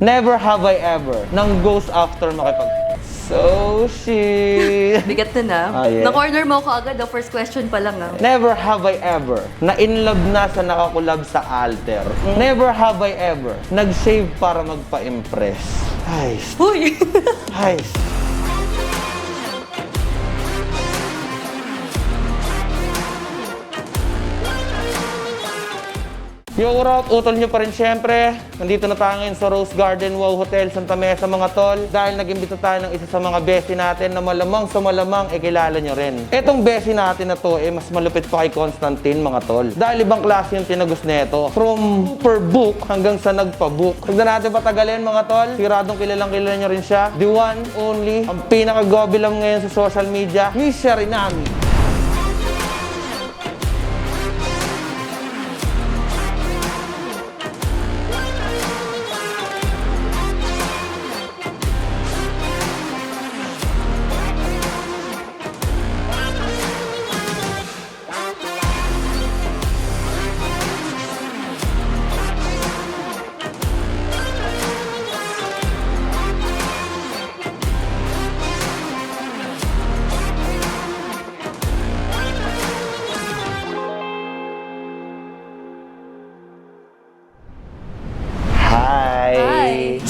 Never have I ever nang ghost after makipag... So shit. Bigat na. Yeah. Na-corner mo ko agad, the first question pa lang. Never have I ever na in love na sa nakakulab sa altar. Never have I ever nag-shave para magpa-impress. Ay. Uy! Ay. Yo, what up? Utol nyo pa rin syempre. Nandito na tayo ngayon sa Rose Garden Wow Hotel, Santa Mesa mga tol. Dahil nag-imbita tayo ng isa sa mga besti natin na malamang sa malamang kilala nyo rin. Etong besti natin na to mas malupit pa kay Constantine mga tol. Dahil ibang klase yung tinagos neto. From per book hanggang sa nagpa-book. Huwag na natin patagalin mga tol. Siguradong kilalang kilala nyo rin siya. The one, only, ang pinaka-gobilam ngayon sa social media, Miss Sharinami.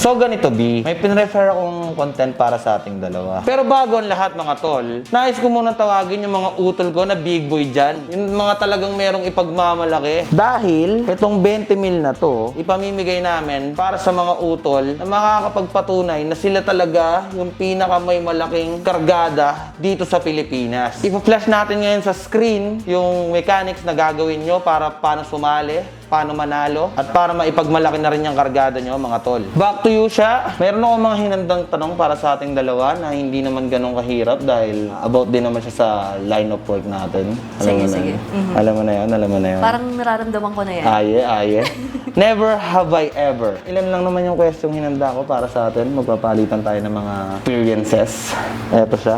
So ganito B, may pinrefer akong content para sa ating dalawa. Pero bago ang lahat mga tol, nais ko muna tawagin yung mga utol ko na big boy dyan. Yung mga talagang merong ipagmamalaki. Dahil itong 20 mil na to, ipamimigay namin para sa mga utol na makakapagpatunay na sila talaga yung pinaka may malaking kargada dito sa Pilipinas. Ipa-flash natin ngayon sa screen yung mechanics na gagawin nyo para paano sumali, paano manalo, at para maipagmalaki na rin yung kargada nyo mga tol. Back to you siya. Meron ako mga hinandang tanong para sa ating dalawa na hindi naman ganun kahirap dahil about din naman siya sa line of work natin. Sige. Alam mo na yun, alam mo na yun. Parang nararamdaman ko na yan. Aye. Never have I ever. Ilan lang naman yung question hinanda ko para sa atin. Magpapalitan tayo ng mga experiences. Eto siya.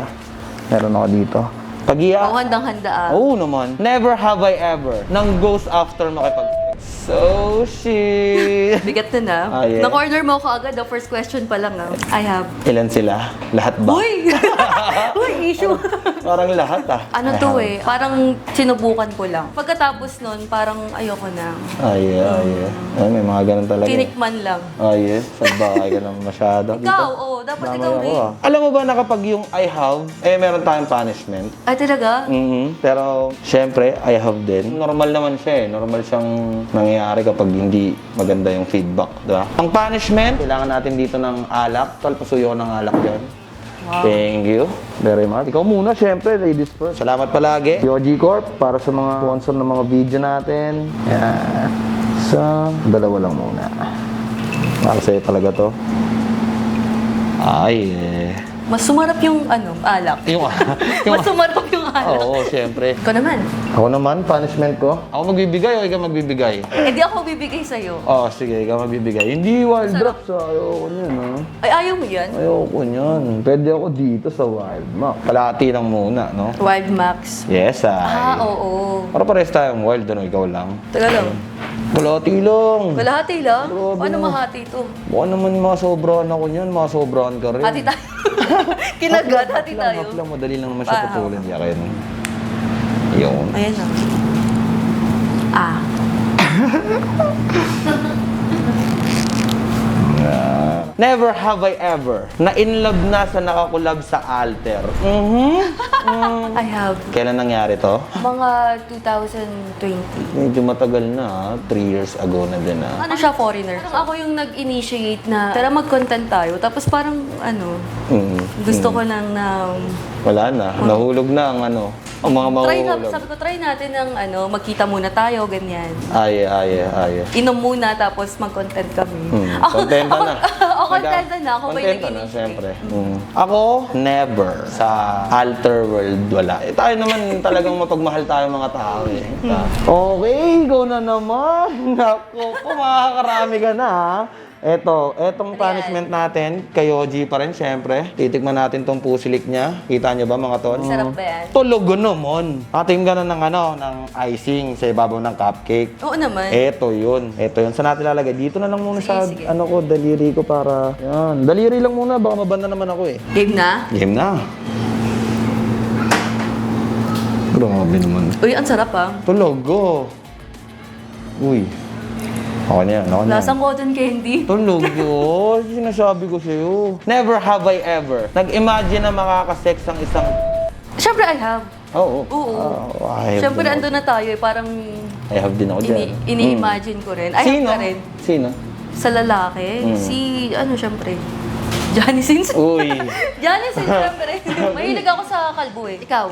Meron ako dito. Pag-iya. Handang-handa. Oo naman. Never have I ever nang ghost after makipag... So shit. Bigat na. Yeah. Na-corner mo ko agad, the first question pa lang. I have. Ilan sila? Lahat ba? Uy! Uy, issue. Parang lahat Ano I to have. parang sinubukan ko lang. Pagkatapos nun, parang ayoko na. Ay, may mga ganun talaga. Tinikman lang. Salbahay ka naman masyado. Ikaw, dapat Damay ikaw ako, rin. Alam mo ba na kapag yung I have, meron tayong punishment? Ay, talaga? Pero, syempre, I have din. Normal naman siya Normal siyang nangyayari kapag hindi maganda yung feedback, diba? Ang punishment, kailangan natin dito ng alak. Pasuyo ko ng alak dyan. Wow. Thank you very much. Ikaw muna, syempre, ladies first. Salamat palagi. Yoji Corp, para sa mga sponsor ng mga video natin. Yan. So, dalawa lang muna. Para sa'yo talaga to. Mas sumarap yung alak. Mas sumarap yung alak. Oo, syempre. Ikaw naman. Ako naman, punishment ko. Ako magbibigay o ikaw magbibigay? Hindi ako bibigay sa'yo. Sige, ikaw magbibigay. Hindi wild drops, ayoko niyan, Ay, ayaw mo yan? Ayoko niyan. Pwede ako dito sa Wild Max. Kalahati lang muna, no? Wild Max. Yes, ay. Oo. Para pares tayong wild, ikaw lang. Taga lang. Kalahati lang. Kalahati lang? Grabe Ano naman. mahati ito? Baka naman masobrahan ako niyan, masobrahan ka rin. Hati tayo. Kinagat, hati tayo. Hap lang, madali lang naman siya putulin. Kaya yun. Ayan lang. Never have I ever na in love na sa nakakulab sa altar. I have. Kailan nangyari to? Mga 2020. Medyo matagal na, 3 years ago na din Ano siya, foreigner? Parang ako yung nag-initiate na, tara mag-content tayo. Tapos parang, gusto ko lang na... Wala na, nahulog na ang ang mga mahuhulog. Sabi ko, try natin ng magkita muna tayo, ganyan. Ay. Inom muna, tapos mag-content kami. Kontenta na. Kontenta na. Ako may Kontenta na, nag-initiate. siyempre. Ako, never. Sa alter world, wala. Tayo naman talagang mapagmahal tayo mga tao Okay, ikaw na naman. Naku po, makakarami ka na Etong punishment natin, kay Yoji pa rin, syempre. Titikman natin tong pusilik niya. Kita nyo ba, mga tol? Sarap ba yan? Tulog naman. Ating ganun ng icing sa ibabaw ng cupcake. Oo naman. Ito yun. Saan natin lalagay? Dito na lang muna sa, Sige. daliri ko para, yan. Daliri lang muna, baka mabanda naman ako eh. Game na? Game na. Grabe naman. Uy, ang sarap ah. Tulog, go. Uy. Ako na yan, ako na yan. Lasang cotton candy. Tulog yun. Sinasabi ko sa'yo. Never have I ever nag-imagine na makakasex ang isang... Siyempre, I have. Oo. Oo. I have Siyempre, din ako. andun na tayo eh. Parang I have din ako dyan. ini-imagine ko rin. I have Sino? ka rin. Sino? Sa lalaki, si, siyempre, Johnny Sins. Uy. Johnny Sins, siyempre. Mahilig ako sa kalbo eh. Ikaw?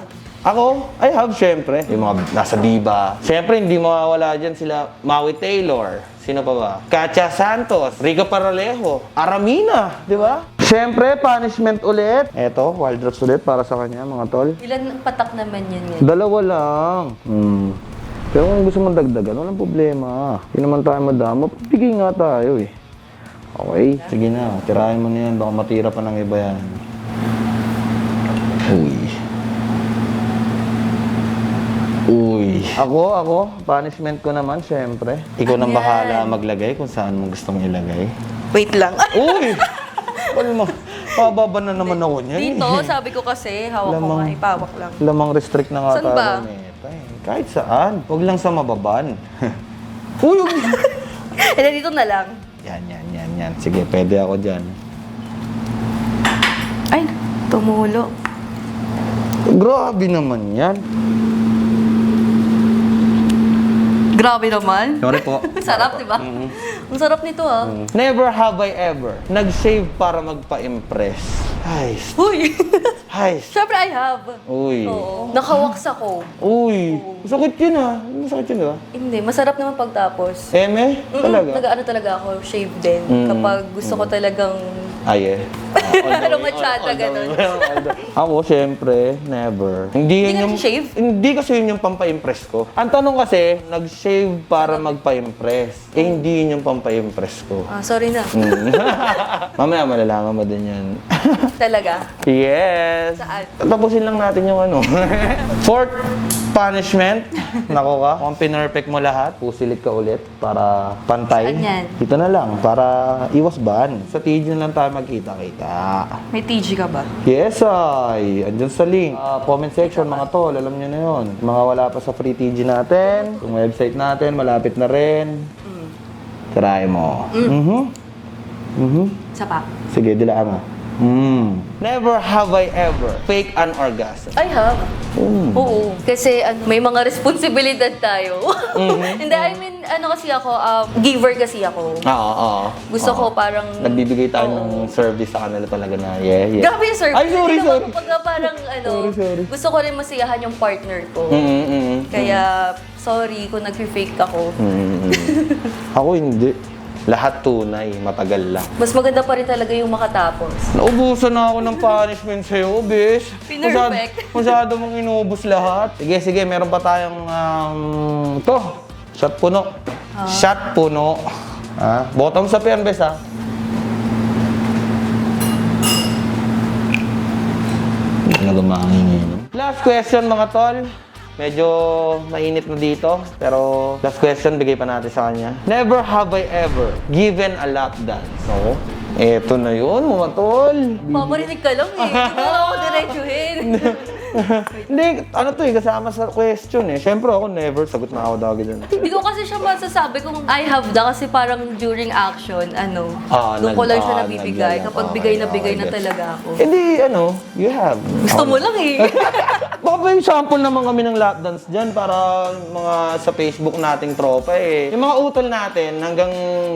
Ako, I have syempre. Yung mga nasa Viva. Syempre, hindi mawawala dyan sila Maui Taylor. Sino pa ba? Katya Santos, Rico Paralejo, Aramina, di ba? Syempre, punishment ulit. Eto, wild drops ulit para sa kanya, mga tol. Ilan patak naman yan yan? Dalawa lang. Pero kung gusto mong dagdagan, walang problema. Hindi naman tayo madama. Bigay nga tayo eh. Okay, sige na. Tirahin mo na yan. Baka matira pa ng iba yan. Uy. Ako, punishment ko naman, syempre. Ikaw nang Ayan. bahala maglagay kung saan mo gustong ilagay. Wait lang. Uy! Ano mo? Pababa na naman ako niyan. Dito, sabi ko kasi, hawak ko Lamang- nga, ipawak lang. Lamang restrict na nga Saan tayo ba? nito eh. Kahit saan. Huwag lang sa mababan. Uy! Eh, dito na lang. Yan. Sige, pwede ako dyan. Ay, tumulo. Grabe naman yan. Grabe naman. Sorry po. Sarap, di ba? Ang sarap nito ah. Never have I ever nag-shave para magpa-impress. Ay, Uy! ay. Siyempre, I have. Uy. Oo. Nakawaks ako. Uy. Masakit yun ah. Masakit yun diba? Hindi, masarap naman pagtapos. Eme? Talaga? Nag-ano talaga ako, shave din. Kapag gusto ko talagang Ay eh. lumachata, ganun. Ako, syempre, never. Hindi Hindi ka nag-shave? Hindi kasi yun yung pampa-impress ko. Ang tanong kasi, nag-shave para magpa-impress. Eh, hindi yun yung pampa-impress ko. Ah, sorry na. Mamaya malalaman mo din yan. Talaga. Yes. Saan? Tapusin lang natin yung ano. Fourth punishment. Nako ka, kung pinerfect mo lahat, pusilit ka ulit para pantay. Saan yan? Dito na lang, para iwas ban. Sa TG na lang tayo magkita-kita. May TG ka ba? Yes, ay. Andyan sa link. Comment section, mga tol. Alam nyo na yun. Mga wala pa sa free TG natin. Yung website natin, malapit na rin. Try mo. Sa pa. Sige, dilaan mo. Never have I ever fake an orgasm. I have. Oo. Kasi may mga responsibilidad tayo. Hindi, I mean, kasi ako, giver kasi ako. Oo. Gusto ko parang... Nagbibigay tayo ng service sa kanila talaga na, yeah. Grabe yung service. Ay, sorry. Hindi naman kapag parang Sorry. gusto ko rin masiyahan yung partner ko. Kaya, sorry kung nag-fake ako. Ako hindi. Lahat tunay, matagal lang. Mas maganda pa rin talaga yung makatapos. Naubusan na ako ng punishment sa'yo, bis. Pinerfect. Masyado mong inubos lahat. Sige, meron pa tayong, shot puno. Shot puno. Bottoms up yan, bes, ha? Hindi na gumangin. Last question, mga tol. Medyo mainit na dito, pero last question, bigay pa natin sa kanya. Never have I ever given a lap dance. So, eto na yun, mga tol. Paparinig ka lang eh. Hindi mo ako diretsuhin. Hindi, kasama sa question eh. Siyempre ako never, sagot na ako dagi dun. Hindi ko kasi siya masasabi kung I have da kasi parang during action, doon ko lang siya nabibigay. Kapag bigay na talaga ako. Hindi, you have. Gusto mo lang eh. Baka ba yung sample naman kami ng lap dance dyan para mga sa Facebook nating tropa eh. Yung mga utol natin, hanggang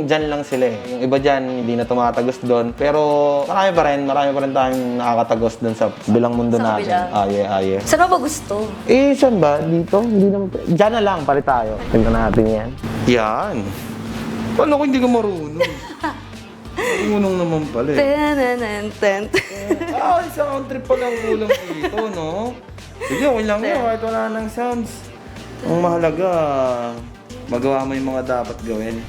dyan lang sila eh. Yung iba dyan, hindi na tumatagos doon. Pero marami pa rin tayong nakakatagos doon sa bilang mundo Sa natin. kabila. Yeah. Saan mo ba gusto? Eh, saan ba? Dito? Hindi naman. Diyan na lang, pali tayo. Tingnan natin yan. Yan. Paano ko hindi ka marunong? Marunong naman pala eh. Isang trip pa lang kulang dito, no? Sige, okay lang yun. Kahit wala ng sounds. Ang mahalaga, magawa mo yung mga dapat gawin.